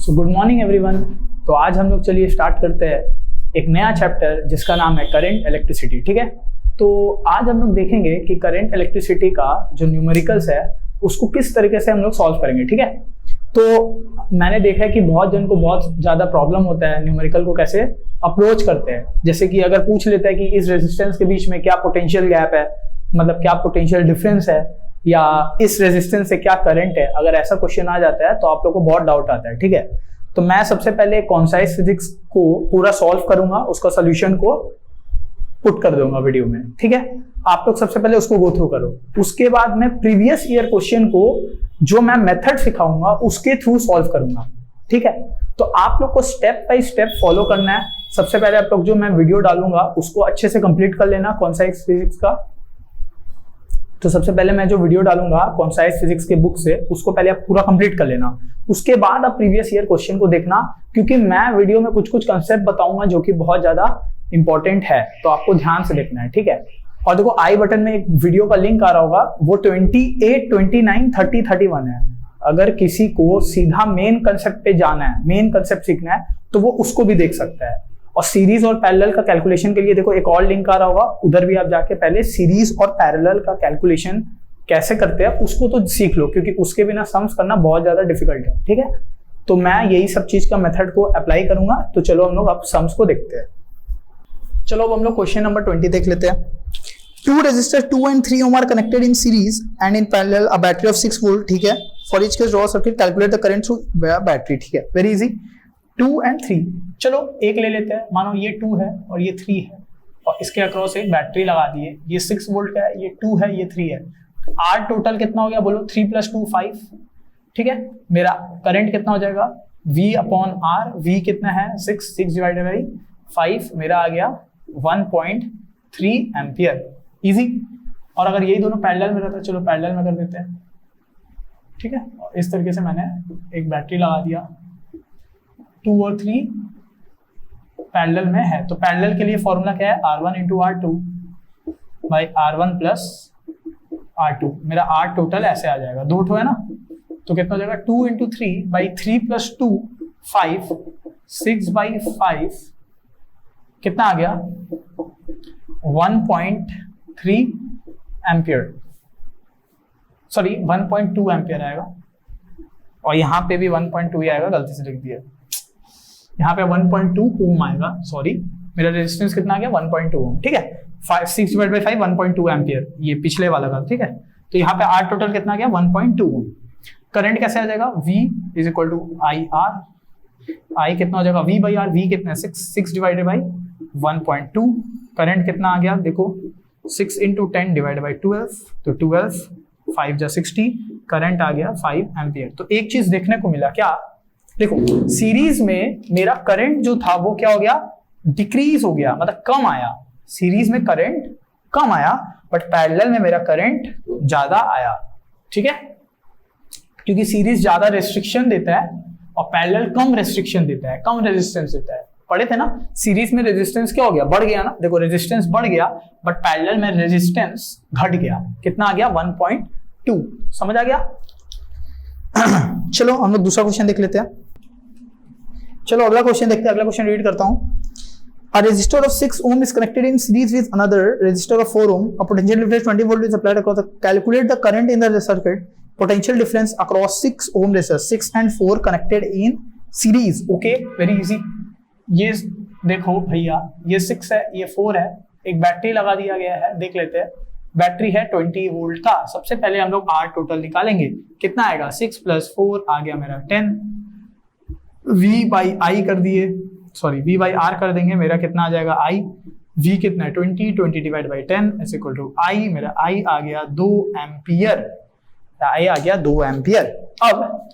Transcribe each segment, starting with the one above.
So good morning everyone. तो आज हम लोग चलिए स्टार्ट करते हैं एक नया चैप्टर जिसका नाम है करंट इलेक्ट्रिसिटी। ठीक है, तो आज हम लोग देखेंगे कि करंट इलेक्ट्रिसिटी का जो न्यूमेरिकल्स है उसको किस तरीके से हम लोग सॉल्व करेंगे। ठीक है, तो मैंने देखा है कि बहुत जन को बहुत ज़्यादा प्रॉब्लम होता है न्यूमेरिकल को कैसे अप्रोच करते हैं। जैसे कि अगर पूछ लेता है कि इस रेजिस्टेंस के बीच में क्या पोटेंशियल गैप है, मतलब क्या पोटेंशियल डिफरेंस है, या इस रेजिस्टेंस से क्या करंट है, अगर ऐसा क्वेश्चन आ जाता है तो आप लोग को बहुत डाउट आता है। ठीक है, तो मैं सबसे पहले कॉन्साइज फिजिक्स को पूरा सॉल्व करूंगा, उसका सोल्यूशन को पुट कर दूंगा वीडियो में। ठीक है, आप लोग सबसे पहले उसको गो थ्रू करो, उसके बाद मैं प्रीवियस ईयर क्वेश्चन को जो मैं मेथड सिखाऊंगा उसके थ्रू सॉल्व करूंगा। ठीक है, तो आप लोग को स्टेप बाय स्टेप फॉलो करना है। सबसे पहले आप लोग जो मैं वीडियो डालूंगा उसको अच्छे से कंप्लीट कर लेना कॉन्साइज फिजिक्स का। तो सबसे पहले मैं जो वीडियो डालूंगा कॉन्साइज फिजिक्स के बुक से, उसको पहले आप पूरा कंप्लीट कर लेना। उसके बाद आप प्रीवियस ईयर क्वेश्चन को देखना, क्योंकि मैं वीडियो में कुछ कुछ कंसेप्ट बताऊंगा जो कि बहुत ज्यादा इंपॉर्टेंट है, तो आपको ध्यान से देखना है। ठीक है, और देखो आई बटन में एक वीडियो का लिंक आ रहा होगा, वो 28, 29, 30, 31 है। अगर किसी को सीधा मेन कंसेप्ट पे जाना है, मेन कंसेप्ट सीखना है, तो वो उसको भी देख सकता है। और सीरीज और पैरेलल का कैलकुलेशन के लिए देखो एक और लिंक आ रहा होगा, उधर भी आप जाके पहले सीरीज और पैरेलल का कैलकुलेशन कैसे करते हैं उसको तो सीख लो, क्योंकि उसके बिना सम्स करना बहुत ज्यादा डिफिकल्ट है। ठीक है, तो मैं यही सब चीज का मेथड को अप्लाई करूंगा। तो चलो हम लोग अब सम्स को देखते हैं। चलो अब हम लोग क्वेश्चन नंबर 20 देख लेते हैं। Two resistors 2 and 3 ohm are connected in series and in parallel a battery of 6 volt. ठीक है, for each case draw a circuit, calculate the current through battery. ठीक है, very easy। 2 and 3, चलो एक ले लेते हैं। मानो ये 2 है और ये 3 है, और इसके अक्रॉस एक बैटरी लगा दी है। ये 6 वोल्ट का है, ये 2 है, ये 3 है। तो R टोटल कितना हो गया बोलो? 3 + 2 5। ठीक है, मेरा करंट कितना हो जाएगा? V/R। V कितना है? 6 डिवाइडेड बाई 5, मेरा आ गया 1.3 एम्पियर। इजी। और अगर यही दोनों पैरेलल में रहता है, चलो पैरेलल में कर देते हैं। ठीक है, इस तरीके से मैंने एक बैटरी लगा दिया, 2 और 3 पैरेलल में है। तो पैरेलल के लिए फॉर्मूला क्या है? R1 × R2 by R1 + R2। मेरा R टोटल ऐसे आ जाएगा, 2 ठो है ना, तो कितना हो जाएगा? 2 × 3 बाई 3 + 2 5, 6/5 कितना आ गया? 1.3 एम्पियर, सॉरी 1.2 एम्पियर आएगा। और यहाँ पे भी 1.2 ही आएगा, गलती से लिख दिया। यहाँ पे 1.2 ओम आएगा, सॉरी मेरा रेजिस्टेंस कितना आ गया? 1.2 ओम। ठीक है, 6/5 1.2 एम्पियर, ये पिछले वाला का। ठीक है, तो यहाँ पे R टोटल कितना आ गया? 1.2 ओम। करंट कैसे आ जाएगा? V = IR। I कितना हो जाएगा? V/R। V कितना है? 6 डिवाइडेड बाई 1.2। करंट कितना आ गया? देखो 6 × 10 डिवाइडेड बाई 12, तो 12, 5 × 60, करंट आ गया 5 एम्पियर। तो एक चीज देखने को मिला क्या? देखो सीरीज में मेरा करंट जो था वो क्या हो गया? डिक्रीज हो गया, मतलब कम आया। सीरीज में करंट कम आया, बट पैरेलल में मेरा करंट ज्यादा आया। ठीक है, क्योंकि सीरीज ज्यादा रेस्ट्रिक्शन देता है और पैरेलल कम रेस्ट्रिक्शन देता है, कम रेजिस्टेंस देता है। पढ़े थे ना, सीरीज में रेजिस्टेंस क्या हो गया? बढ़ गया ना। देखो रेजिस्टेंस बढ़ गया, बट पैरेलल में रेजिस्टेंस घट गया। कितना आ गया? 1.2। समझ आ गया? चलो हम लोग दूसरा क्वेश्चन देख लेते हैं। चलो अगला क्वेश्चन देखते हैं। अगला क्वेश्चन रीड करता हूं। A resistor of 6 ohm is connected in series with another resistor of 4 ohm. A potential difference 20 volt is applied across the, calculate the current in the circuit. Potential difference across 6 ohm resistors, 6 and 4 connected in series. Okay, very easy। ये देखो भैया, ये 6 है, ये 4 है, एक battery लगा दिया गया है। देख लेते हैं, बैटरी है 20 वोल्ट का। सबसे पहले हम लोग R टोटल निकालेंगे। कितना आएगा? 6 + 4 आ गया मेरा 10। V/I कर दिए, सॉरी V/R कर देंगे, मेरा कितना आ जाएगा? I। V कितना है? 20 डिवाइड बाई 10 = I। मेरा I आ गया 2 एम्पियर। I आ गया 2 एम्पियर। अब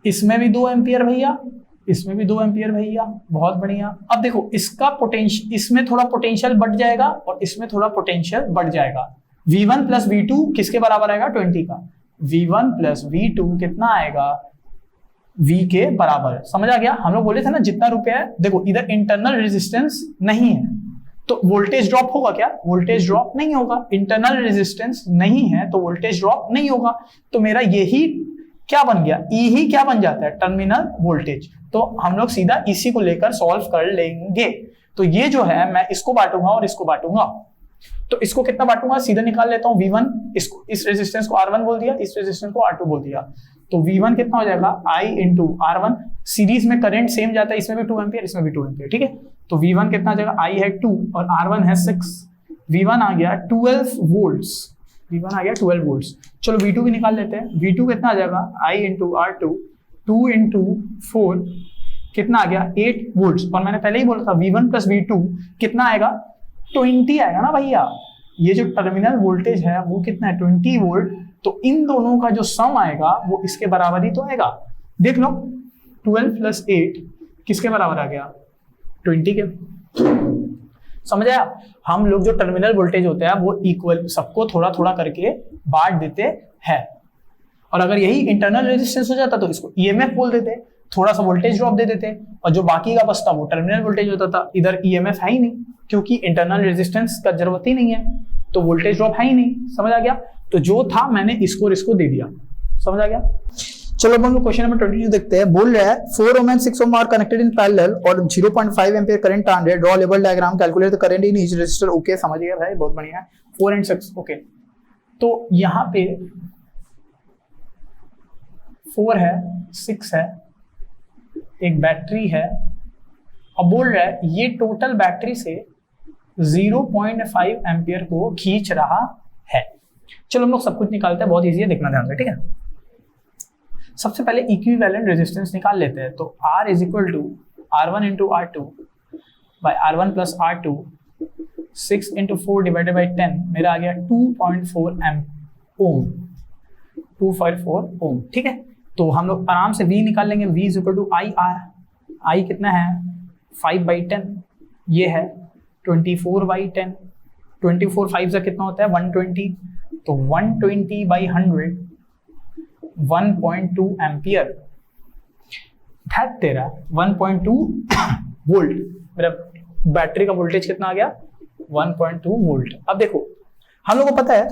इसमें भी 2 एम्पियर भैया, इसमें भी 2 एम्पियर भैया, बहुत बढ़िया। अब देखो इसका पोटेंशियल, इसमें थोड़ा पोटेंशियल बढ़ जाएगा और इसमें थोड़ा पोटेंशियल बढ़ जाएगा। V1 + V2 किसके बराबर आएगा? 20 का। V1 + V2 कितना आएगा? V के बराबर। समझ आ गया? हम लोग बोले थे ना जितना रुपया है, देखो इधर इंटरनल रेजिस्टेंस नहीं है तो वोल्टेज ड्रॉप होगा क्या? वोल्टेज ड्रॉप नहीं होगा। इंटरनल रेजिस्टेंस नहीं है तो वोल्टेज ड्रॉप नहीं होगा। तो मेरा यही क्या बन गया, ई ही क्या बन जाता है, टर्मिनल वोल्टेज। तो हम लोग सीधा इसी को लेकर सॉल्व कर लेंगे। तो ये जो है मैं इसको बांटूंगा और इसको बांटूंगा, तो इसको कितना बांटूंगा, सीधा निकाल लेता हूं V1, इसको इस रेजिस्टेंस को R1 बोल दिया, इस रेजिस्टेंस को R2 बोल दिया। तो V1 कितना हो जाएगा, I इंटू R1, सीरीज में करंट सेम जाता है, इसमें भी 2 एम्पियर इसमें भी 2 एम्पियर, ठीक है। तो V1 कितना आ जाएगा, I है 2 और R1 है 6, V1 आ गया 12 वोल्ट्स, V1 आ गया 12 वोल्ट्स। चलो V2 भी निकाल लेते हैं, V2 कितना आ जाएगा, I इंटू R2, 2 इंटू 4 कितना आ गया 8 वोल्ट्स। और मैंने पहले ही बोला था V1 प्लस V2 कितना आएगा, 20 आएगा ना भैया। ये जो टर्मिनल वोल्टेज है वो कितना है, 20 वोल्ट। तो इन दोनों का जो सम आएगा वो इसके बराबर ही तो आएगा। देख लो 12 प्लस 8 किसके बराबर आ गया, 20 के। समझ आया, हम लोग जो टर्मिनल वोल्टेज होता है वो इक्वल सबको थोड़ा थोड़ा करके बांट देते हैं। और अगर यही इंटरनल रेजिस्टेंस हो जाता तो इसको ईएमएफ बोल देते, थोड़ा सा वोल्टेज ड्रॉप दे देते, और जो बाकी का बचता वो टर्मिनल वोल्टेज होता था। इधर ईएमएफ है ही नहीं क्योंकि इंटरनल रेजिस्टेंस का जरूरत ही नहीं है, तो वोल्टेज ड्रॉप है ही नहीं। समझ आ गया, तो जो था मैंने इसको और इसको दे दिया। समझ आ गया। चलो हम लोग क्वेश्चन नंबर 22 देखते हैं। बोल रहा है 4 ohm and 6 ohm are connected in parallel और 0.5 एम्पीयर करंट टर्न है, draw level diagram, calculate the current in each resistor. Okay समझ गया भाई, बहुत बढ़िया है। 4 and 6 ओके। तो यहाँ पे 4 है, 6 है, एक बैटरी है, अब बोल रहा है ये टोटल बैटरी से 0.5 एम्पियर को खींच रहा है। चलो हम लोग सब कुछ निकालते हैं, बहुत इजी है, देखना ध्यान से, ठीक है। सबसे पहले इक्विवेलेंट रेजिस्टेंस निकाल लेते हैं। तो R is equal to R1 into R2 by R1 plus R2, 6 into 4 divided by 10, मेरा आ गया 2.4 ओम, 2.4 ओम, ठीक है। तो हम लोग आराम से V निकाल लेंगे, V is equal to IR, I कितना है 5/10, ये है 24/10, 24 5 से कितना होता है 120, तो 120/100 1.2 एम्पियर, दैट तेरा 1.2 वोल्ट। मेरा बैटरी का वोल्टेज कितना आ गया 1.2 वोल्ट। अब देखो हम लोगों को पता है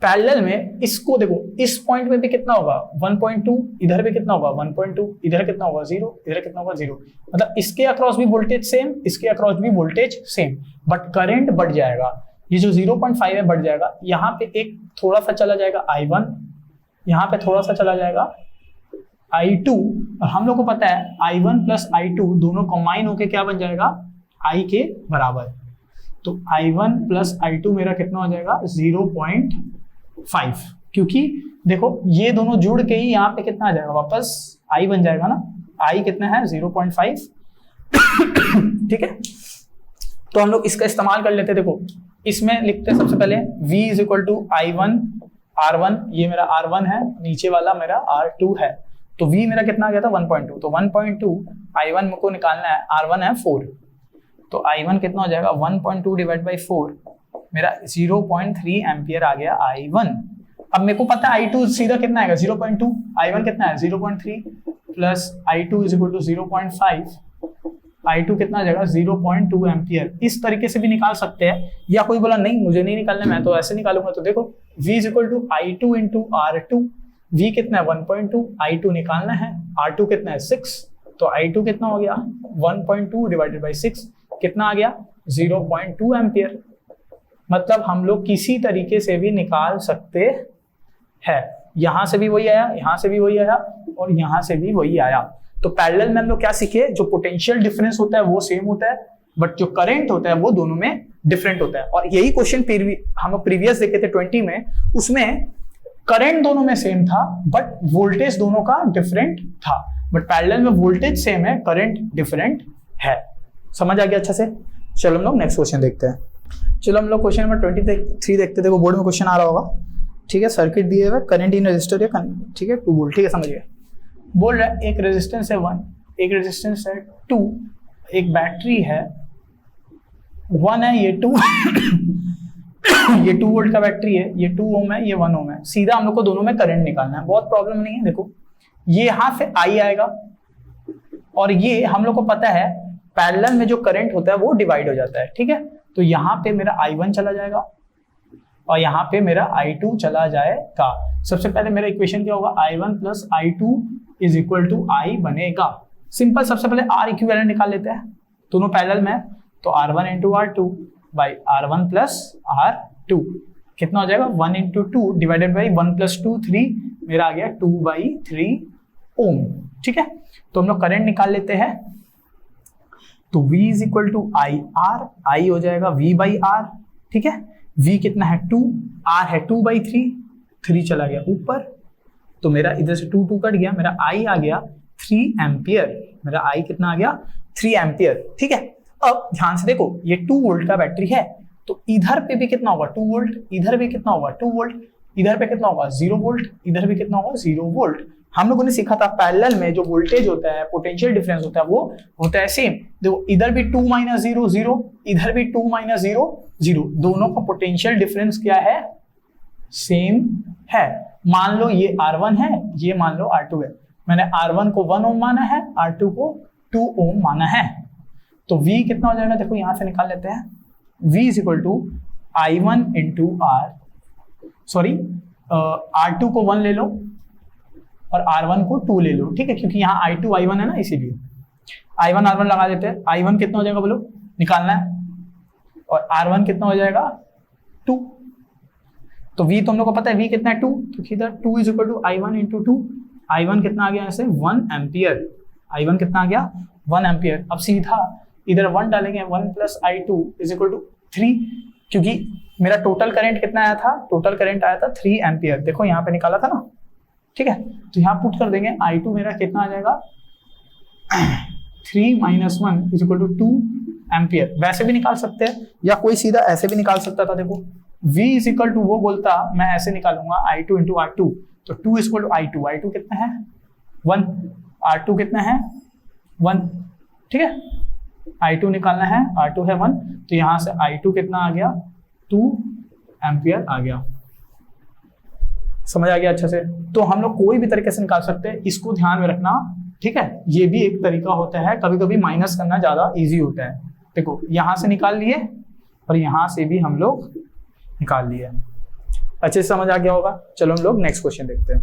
पैरेलल में इसको देखो, इस पॉइंट में भी कितना होगा 1.2, इधर भी कितना होगा 1.2, इधर कितना होगा 0, इधर कितना होगा 0, मतलब इसके अक्रॉस भी वोल्टेज सेम, इसके अक्रॉस भी वोल्टेज सेम, बट करंट बढ़ जाएगा। ये जो 0.5 है बढ़ जाएगा, यहाँ पे एक थोड़ा सा चला जाएगा I1, यहाँ पे थोड़ा सा चला जाएगा I2, और हम लोग को पता है I1 प्लस I2 दोनों कंबाइन होके क्या बन जाएगा I के बराबर। तो I1 प्लस I2 मेरा कितना हो जाएगा 0.5, क्योंकि देखो ये दोनों जुड़ के ही यहाँ पे कितना आ जाएगा वापस I बन जाएगा ना, I कितना है 0.5, ठीक है। तो हम लोग इसका इस्तेमाल कर लेते हैं। देखो इसमें लिखते हैं सबसे पहले V is equal to I1 R1, ये मेरा R1 है, नीचे वाला मेरा R2 है। तो V मेरा कितना आ गया था 1.2, तो 1.2 I1 को निकालना है, R1 है 4, तो I1 कितना हो जाएगा 1.2 डिवाइड बाई 4, मेरा 0.3 एम्पियर आ गया I1। अब मेरे को पता है I2 सीधा कितना आएगा 0.2, I1 कितना है 0.3 plus I2 is equal to 0.5, I2 कितना आ जाएगा 0.2 एम्पियर। इस तरीके से भी निकाल सकते हैं, या कोई बोला नहीं मुझे नहीं निकालना, मैं तो ऐसे निकालूंगा। तो देखो V is equal to I2 into R2, V कितना है 1.2, I2 निकालना है, R2 कितना है 6, तो I2 कितना हो गया 1.2 डिवाइडेड बाई 6, कितना आ गया 0.2 एम्पियर। मतलब हम लोग किसी तरीके से भी निकाल सकते हैं, यहां से भी वही आया, यहां से भी वही आया, और यहां से भी वही आया। तो पैरेलल में हम लोग क्या सीखे, जो पोटेंशियल डिफरेंस होता है वो सेम होता है, बट जो करंट होता है वो दोनों में डिफरेंट होता है। और यही क्वेश्चन हम लोग प्रीवियस देखे थे 20 में, उसमें करंट दोनों में सेम था बट वोल्टेज दोनों का डिफरेंट था। बट पैरेलल में वोल्टेज सेम है, करंट डिफरेंट है। समझ आ गया अच्छा से। चलो हम लोग नेक्स्ट क्वेश्चन देखते हैं। चलो हम लोग क्वेश्चन नंबर 23 देखते थे, वो बोर्ड में क्वेश्चन आ रहा होगा, ठीक है। सर्किट दिए हुए, करंट इन रजिस्टर है, ठीक है 2 वोल्ट, ठीक है समझिए। बोल रहा है एक रेजिस्टेंस है 1, एक रेजिस्टेंस है 2, एक बैटरी है 1 है, ये 2 ये 2 वोल्ट का बैटरी है, ये 2 ओम है, ये 1 ओम है। सीधा हम लोग को दोनों में करंट निकालना है, बहुत प्रॉब्लम नहीं है। देखो ये यहां से I आएगा, और ये हम लोग को पता है पैरेलल में जो करंट होता है वो डिवाइड हो जाता है, ठीक है। तो यहाँ पे मेरा I1 चला जाएगा, और यहाँ पे मेरा I2 चला जाएगा। सबसे पहले मेरा इक्वेशन क्या होगा, I1 plus I2 is equal to I बनेगा। सिंपल, सबसे पहले R इक्विवेलेंट निकाल लेते हैं, दोनों पैरेलल में, तो R1 into R2 by R1 plus R2 कितना हो जाएगा, 1 इंटू 2 डिवाइडेड बाई 1 प्लस 2 3, मेरा आ गया 2/3 ओम। ठीक है, तो हम लोग करंट निकाल लेते हैं, तो V is equal to I R, I हो जाएगा V बाई आर। ठीक है, V कितना है 2, R है 2/3, 3 चला गया ऊपर, तो मेरा इधर से 2 कट गया, मेरा I आ गया 3 एम्पियर, मेरा I कितना आ गया 3 एम्पियर। ठीक है, अब ध्यान से देखो, ये 2 वोल्ट का बैटरी है, तो इधर पे भी कितना होगा 2 वोल्ट, इधर भी कितना होगा 2 वोल्ट, इधर पे कितना होगा 0 वोल्ट, इधर भी कितना होगा 0 वोल्ट। हम लोगों ने सीखा था पैरेलल में जो वोल्टेज होता है, पोटेंशियल डिफरेंस होता है, वो होता है सेम। देखो इधर भी 2 - 0 0, इधर भी 2 - 0 0, दोनों का पोटेंशियल डिफरेंस क्या है, सेम है। मान लो ये R1 है, ये मान लो R2 है, मैंने R1 को 1 ओम माना है, R2 को 2 ओम माना है, तो V कितना हो जाएगा, देखो यहां से निकाल लेते हैं, V is equal to I1 into R2 को 1 ले लो और R1 को 2 ले लो। ठीक है, क्योंकि यहाँ I2 I1 है ना, इसीलिए I1 R1 लगा देते हैं। I1 कितना हो जाएगा बोलो, निकालना है, और R1 कितना हो जाएगा 2, तो V तो हम लोग को पता है V कितना है 2, तो इधर 2 is equal to I1 into 2, I1 कितना आ गया ऐसे 1 एम्पियर, I1 कितना आ गया 1 एम्पियर। अब सीधा इधर 1 डालेंगे, 1 plus I2 is equal to 3, क्योंकि मेरा टोटल करंट कितना आया था, टोटल करंट आया था 3 एम्पियर, देखो यहाँ पे निकाला था ना। ठीक है, तो यहाँ पुट कर देंगे, I2 मेरा कितना आ जाएगा 3 - 1 इज इक्वल टू 2 एम्पियर। वैसे भी निकाल सकते हैं या कोई सीधा ऐसे भी निकाल सकता था। देखो V इज इक्वल टू, वो बोलता मैं ऐसे निकालूंगा I2 इंटू R2, तो 2 is equal to I2, I2 कितना है 1, R2 कितना है 1। ठीक है, I2 निकालना है, R2 है 1, तो यहाँ से I2 कितना आ गया 2 एम्पियर आ गया। समझ आ गया अच्छे से। तो हम लोग कोई भी तरीके से निकाल सकते हैं, इसको ध्यान में रखना। ठीक है, ये भी एक तरीका होता है, कभी कभी माइनस करना ज्यादा इजी होता है। देखो यहां से निकाल लिए और यहां से भी हम लोग निकाल लिए, अच्छे से समझ आ गया होगा। चलो हम लोग नेक्स्ट क्वेश्चन देखते हैं।